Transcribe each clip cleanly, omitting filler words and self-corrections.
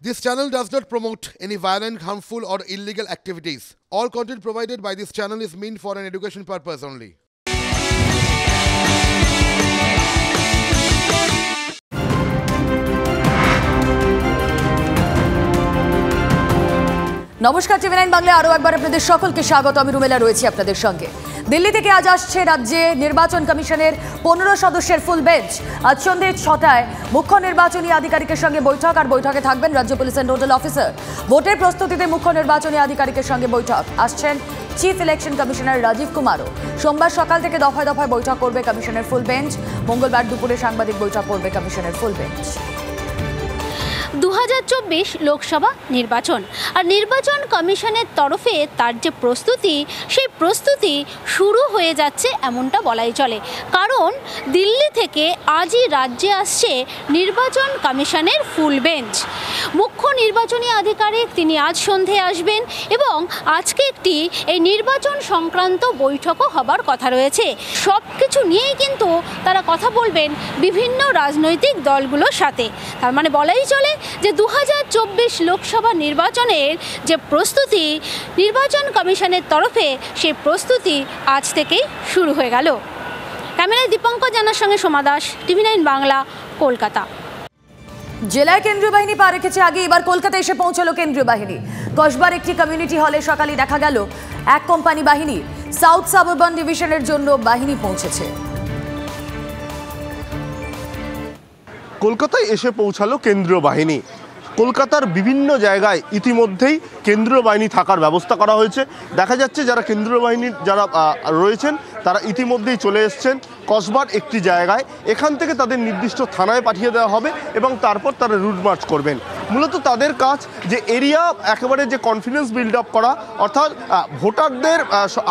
This channel does not promote any violent, harmful, or illegal activities. All content provided by this channel is meant for an education purpose only. নমস্কার, টিভি9 বাংলায় আরও একবার আপনাদের সকলকে স্বাগত। আমি রুমেলা রয়েছি আপনাদের সঙ্গে। দিল্লি থেকে আজ আসছে রাজ্যে নির্বাচন কমিশনের 15 সদস্যের ফুল বেঞ্চ। আজ সন্ধ্যে 6টায় মুখ্য নির্বাচনী আধিকারিকের সঙ্গে বৈঠক, আর বৈঠকে থাকবেন রাজ্য পুলিশের নোডাল অফিসার। ভোটের প্রস্তুতিতে মুখ্য নির্বাচনী আধিকারিকের সঙ্গে বৈঠক আসছেন চিফ ইলেকশন কমিশনার রাজীব কুমারও। সোমবার সকাল থেকে দফায় দফায় বৈঠক করবে কমিশনের ফুল বেঞ্চ। মঙ্গলবার দুপুরে সাংবাদিক বৈঠক করবে কমিশনের ফুল বেঞ্চ। 2024 লোকসভা নির্বাচন, আর নির্বাচন কমিশনের তরফে তার যে প্রস্তুতি, সেই প্রস্তুতি শুরু হয়ে যাচ্ছে এমনটা বলাই চলে। কারণ দিল্লি থেকে আজই রাজ্যে আসছে নির্বাচন কমিশনের ফুল বেঞ্চ। মুখ্য নির্বাচনী আধিকারিক তিনি আজ সন্ধে আসবেন এবং আজকে একটি এই নির্বাচন সংক্রান্ত বৈঠকও হবার কথা রয়েছে। সব কিছু নিয়েই কিন্তু তারা কথা বলবেন বিভিন্ন রাজনৈতিক দলগুলোর সাথে। তার মানে বলাই চলে যে 2024 লোকসভা নির্বাচনের যে প্রস্তুতি নির্বাচন কমিশনের তরফে, সেই প্রস্তুতি আজ থেকেই শুরু হয়ে গেল। ক্যামেরায় দীপঙ্কর জানার সঙ্গে সোমা দাস, টিভি9 বাংলা, কলকাতা। জেলায় কেন্দ্রীয় বাহিনী পা রেখেছে আগে, এবার কলকাতায় এসে পৌঁছালো কেন্দ্রীয় বাহিনী। কসবার একটি কমিউনিটি হলে সকালে দেখা গেল এক কোম্পানি বাহিনী। সাউথ সাবারবান ডিভিশনের জন্য বাহিনী পৌঁছেছে। কলকাতায় এসে পৌঁছালো কেন্দ্রীয় বাহিনী। কলকাতার বিভিন্ন জায়গায় ইতিমধ্যেই কেন্দ্রীয় বাহিনী থাকার ব্যবস্থা করা হয়েছে। দেখা যাচ্ছে যারা কেন্দ্রীয় বাহিনীর যারা রয়েছেন তারা ইতিমধ্যেই চলে এসছেন কসবার একটি জায়গায়। এখান থেকে তাদের নির্দিষ্ট থানায় পাঠিয়ে দেওয়া হবে এবং তারপর তারা রুট মার্চ করবেন। মূলত তাদের কাজ যে এরিয়া একেবারে যে কনফিডেন্স বিল্ড আপ করা, অর্থাৎ ভোটারদের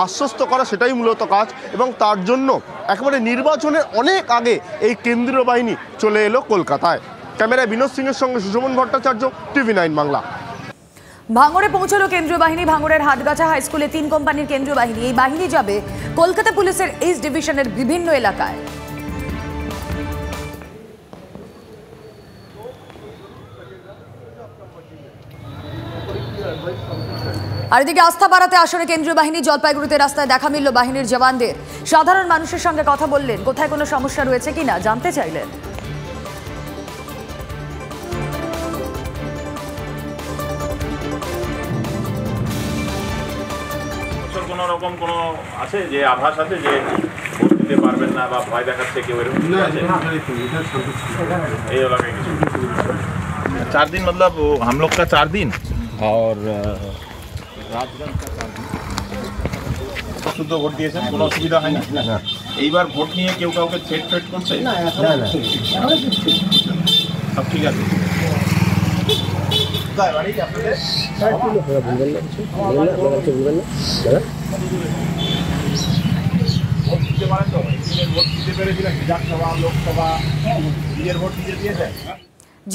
আশ্বস্ত করা, সেটাই মূলত কাজ। এবং তার জন্য একেবারে নির্বাচনের অনেক আগে এই কেন্দ্রীয় বাহিনী চলে এলো কলকাতায়। ক্যামেরায় বিনোদ সিংয়ের সঙ্গে সুশোভন ভট্টাচার্য, টিভি9 বাংলা। ভাঙড়ে পৌঁছলো কেন্দ্রীয় বাহিনী। ভাঙড়ের হাটগাছা হাই স্কুলে 3 কোম্পানির কেন্দ্রীয় বাহিনী। এই বাহিনী যাবে কলকাতা পুলিশের ইস্ট ডিভিশনের বিভিন্ন এলাকায়। আর এদিকে আস্থা বাড়াতে আসরে কেন্দ্রীয় বাহিনী। জলপাইগুড়িতে রাস্তায় দেখা মিলল বাহিনীর জওয়ানদের। সাধারণ মানুষের সঙ্গে কথা বললেন, কোথায় কোনো সমস্যা রয়েছে কিনা জানতে চাইলেন। কোনো রকম কোনো আছে যে আভাস আছে যে ভোট দিতে পারবেন না বা ভয় দেখাচ্ছে কেউ, এরকম এই এলাকায় কিছু 4 दिन मतलब हम लोग का 4 दिन और রাজগঞ্জ का 4 दिन শুদ্ধ ভোট দিয়েছেন, কোনো অসুবিধা হয় না। এইবার ভোট নিয়ে কেউ কাউকে থ্রেট করছে না? সব ঠিক আছে।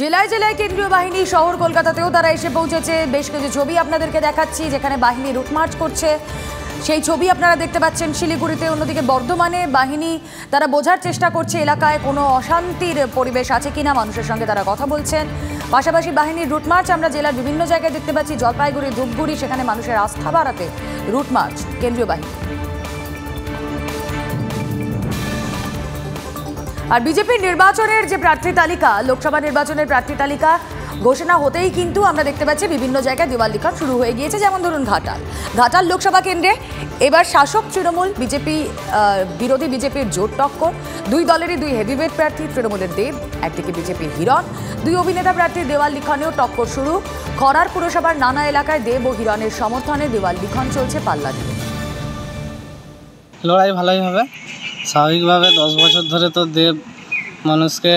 জেলায় জেলায় কেন্দ্রীয় বাহিনী, শহর কলকাতাতেও তারা এসে পৌঁছেছে। বেশ কিছু ছবি আপনাদেরকে দেখাচ্ছি যেখানে বাহিনী রুট মার্চ করছে, সেই ছবি আপনারা দেখতে পাচ্ছেন শিলিগুড়িতে। অন্যদিকে বর্ধমানে বাহিনী তারা বোঝার চেষ্টা করছে এলাকায় কোনো অশান্তির পরিবেশ আছে কিনা, মানুষের সঙ্গে তারা কথা বলছেন। পাশাপাশি বাহিনীর রুট মার্চ আমরা জেলার বিভিন্ন জায়গায় দেখতে পাচ্ছি। জলপাইগুড়ি, ধূপগুড়ি, সেখানে মানুষের আস্থা বাড়াতে রুট মার্চ কেন্দ্রীয় বাহিনী। আর বিজেপির নির্বাচনের যে প্রার্থী তালিকা, লোকসভা নির্বাচনের প্রার্থী তালিকা ঘোষণা হতেই কিন্তু আমরা দেখতে পাচ্ছি বিভিন্ন জায়গায় দেওয়াল লিখন শুরু হয়ে গিয়েছে। যেমন ধরুন ঘাটাল লোকসভা কেন্দ্রে এবার শাসক তৃণমূল, বিজেপি বিরোধী বিজেপির জোট টক্কর। 2 দলেরই 2 হেভিওয়েট প্রার্থী। তৃণমূলের দেব, একদিকে বিজেপির হিরণ। 2 অভিনেতা প্রার্থীর দেওয়াল লিখনেও টক্কর শুরু। খড়ার পুরসভার নানা এলাকায় দেব ও হিরণের সমর্থনে দেওয়াল লিখন চলছে পাল্লা দিয়ে। লড়াই ভালোই হবে। স্বাভাবিকভাবে 10 বছর ধরে তো দেব মানুষকে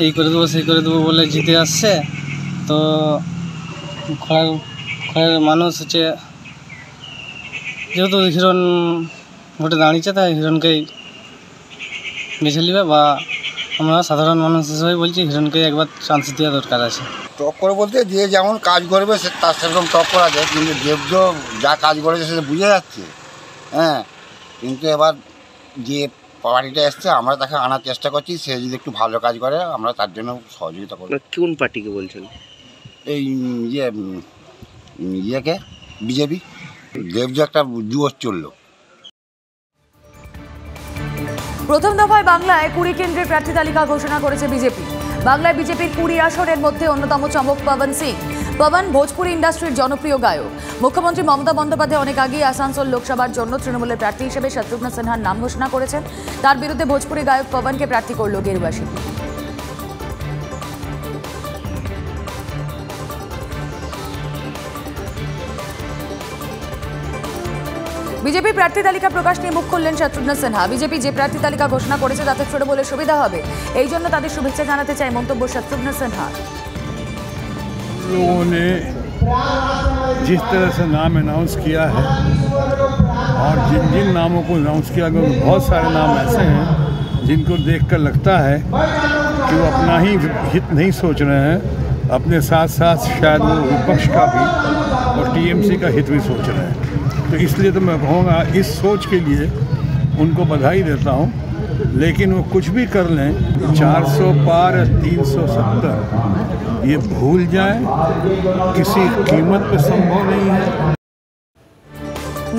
এই করে দেবো সেই করে দেবো বলে জিতে আসছে। তো খড়ের মানুষ হচ্ছে, যেহেতু হিরণ ভোটে দাঁড়িয়েছে, তাই হিরণকেই বেছে নেবে। বা আমরা সাধারণ মানুষ হিসেবে বলছি, হিরণকে একবার চান্স দেওয়া দরকার আছে। টক্কর বলতে যে যেমন কাজ করবে সে তার সেরকম টক্কর আছে, কিন্তু দেবজ যা কাজ করেছে সেটা বুঝে যাচ্ছে। হ্যাঁ, কিন্তু এবার যে পার্টিটা এসছে আমরা তাকে আনার চেষ্টা করছি। সে যদি একটু ভালো কাজ করে আমরা তার জন্য সহযোগিতা করব। কোন পার্টিকে বলছেন? এই ইয়েকে বিজেপি দেবজ একটা জুয়োর চললো। প্রথম দফায় বাংলায় 20 কেন্দ্রের প্রার্থী তালিকা ঘোষণা করেছে বিজেপি। বাংলায় বিজেপির 20 আসনের মধ্যে অন্যতম চমক পবন সিং। পবন ভোজপুরি ইন্ডাস্ট্রির জনপ্রিয় গায়ক। মুখ্যমন্ত্রী মমতা বন্দ্যোপাধ্যায় অনেক আগেই আসানসোল লোকসভার জন্য তৃণমূলের প্রার্থী হিসেবে শত্রুঘ্ন সিনহার নাম ঘোষণা করেছেন। তার বিরুদ্ধে ভোজপুরি গায়ক পবনকে প্রার্থী করল গেরুয়া শিবির। বিজেপি প্রার্থী তালিকা প্রকাশ নিয়ে মুখ খুললেন শত্রুঘ্ন সিনহা। বিজেপি যে প্রার্থী তালিকা ঘোষণা করেছে তাতে তৃণমূলের সুবিধা হবে, এই জন্য তাদের শুভেচ্ছা জানাতে চায় মন্তব্য শত্রুঘ্ন সিনহা। लोगों ने जिस तरह से नाम अनाउंस किया है और जिन जिन नामों को अनाउंस किया गया, बहुत सारे नाम ऐसे हैं जिनको देखकर लगता है कि वो अपना ही हित नहीं सोच रहे हैं, अपने साथ साथ शायद वो विपक्ष का भी और टीएमसी का हित भी सोच रहे हैं। तो इसलिए तो मैं कहूँगा इस सोच के लिए उनको बधाई देता हूँ, लेकिन वो कुछ भी कर लें 400 पार 370 ये भूल जाए, किसी कीमत पे संभव नहीं है।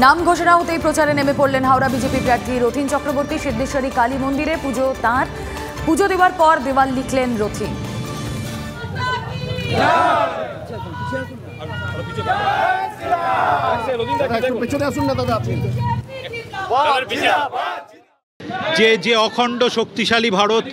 নাম ঘোষণা হতেই প্রচারে নেমে পড়লেন হাওড়া বিজেপি প্রার্থী রথিন চক্রবর্তী। সিদ্ধেশ্বরী কালী মন্দিরে পুজো দেওয়ার পর দেওয়াল লিখলেন রথিন। যে অখণ্ড শক্তিশালী ভারত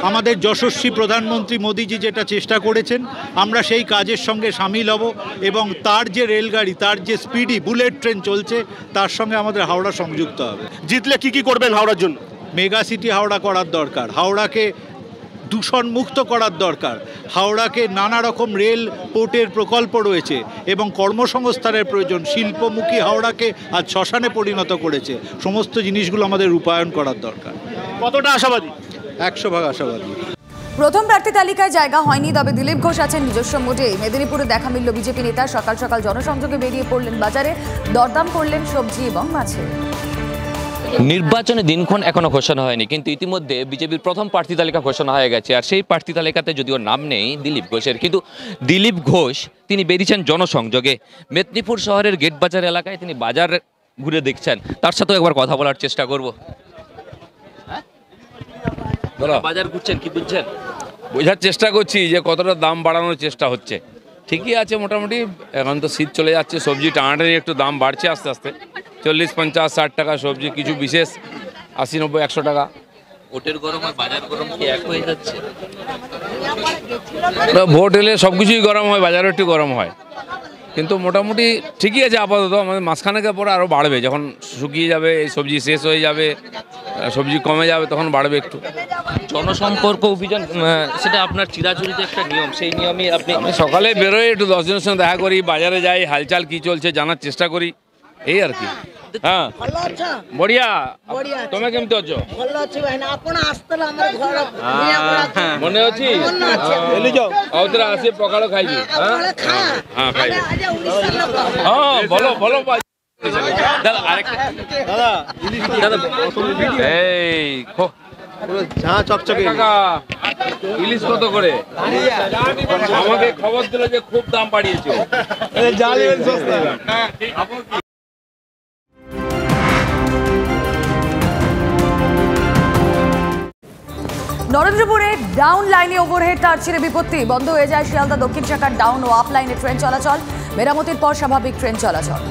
আমাদের যশস্বী প্রধানমন্ত্রী মোদিজি যেটা চেষ্টা করেছেন, আমরা সেই কাজের সঙ্গে সামিল হব এবং তার যে রেলগাড়ি, তার যে স্পিডি বুলেট ট্রেন চলছে, তার সঙ্গে আমাদের হাওড়া সংযুক্ত হবে। জিতলে কি করবেন হাওড়ার জন্য? মেগা সিটি হাওড়া করার দরকার, হাওড়াকে দূষণ মুক্ত করার দরকার, হাওড়াকে নানা রকম রেল পোর্টের প্রকল্প রয়েছে এবং কর্মসংস্থানের প্রয়োজন। শিল্পমুখী হাওড়াকে আজ শ্মশানে পরিণত করেছে, সমস্ত জিনিসগুলো আমাদের রূপায়ণ করার দরকার। কতটা আশাবাদী? 100% আশাবাদী। প্রথম প্রার্থী তালিকায় জায়গা হয়নি, তবে দিলীপ ঘোষ আছেন নিজস্ব মোডে। মেদিনীপুরে দেখা মিলল বিজেপি নেতা। সকাল সকাল জনসংযোগে বেরিয়ে পড়লেন বাজারে, দরদাম করলেন সবজি এবং মাছের। নির্বাচনের দিনক্ষণ এখনো ঘোষণা হয়নি, কিন্তু ইতিমধ্যে বিজেপির প্রথম প্রার্থী তালিকা ঘোষণা হয়ে গেছে। আর সেই প্রার্থী তালিকাতে যদিও নাম নেই দিলীপ ঘোষের, কিন্তু দিলীপ ঘোষ তিনি বেরিয়েছেন জনসংযোগে। মেদিনীপুর শহরের গেট বাজার এলাকায় তিনি বাজার ঘুরে দেখছেন, তার সাথেও একবার কথা বলার চেষ্টা করব। বাজার ঘুরছেন, কি বুঝছেন? বোঝার চেষ্টা করছি যে কতটা দাম বাড়ানোর চেষ্টা হচ্ছে। ঠিকই আছে মোটামুটি, এখন তো শীত চলে যাচ্ছে, সবজি টানাটানি একটু দাম বাড়ছে আস্তে আস্তে। 40, 50, 60 টাকা সবজি, কিছু বিশেষ 80, 90, 100 টাকা। ভোটের গরম আর বাজার গরম কি এক হয়ে যাচ্ছে? ভোট এলে সব কিছুই গরম হয়, বাজারও একটু গরম হয়, কিন্তু মোটামুটি ঠিকই আছে আপাতত। আমাদের মাঝখানেকের পরে আরও বাড়বে, যখন শুকিয়ে যাবে, এই সবজি শেষ হয়ে যাবে, সবজি কমে যাবে, তখন বাড়বে একটু। জনসম্পর্ক অভিযান সেটা আপনার চিরাচরিত একটা নিয়ম, সেই নিয়মই আমি সকালে বেরোই, একটু 10 জনের সঙ্গে দেখা করি, বাজারে যাই, হালচাল কি চলছে জানার চেষ্টা করি, এই আর কি। হ্যাঁ, বড়িয়া। তুমি কেমতি অছ? মনে অছি? আউতরা আসি পকাল খাইবি। হ্যাঁ খাইবি। হ্যাঁ বলো বলো। দাদা আরেকটা, দাদা এই চকচকে ইলিশ কত করে? আমাকে খবর দিল যে খুব দাম বাড়িয়েছে। নরেন্দ্রপুরে ডাউন লাইনে ওভারহেড তার ছিঁড়ে বিপত্তি। বন্ধ হয়ে যায় শিয়ালদা দক্ষিণ শাখার ডাউন ও আপ লাইনে ট্রেন চলাচল। মেরামতির পর স্বাভাবিক ট্রেন চলাচল।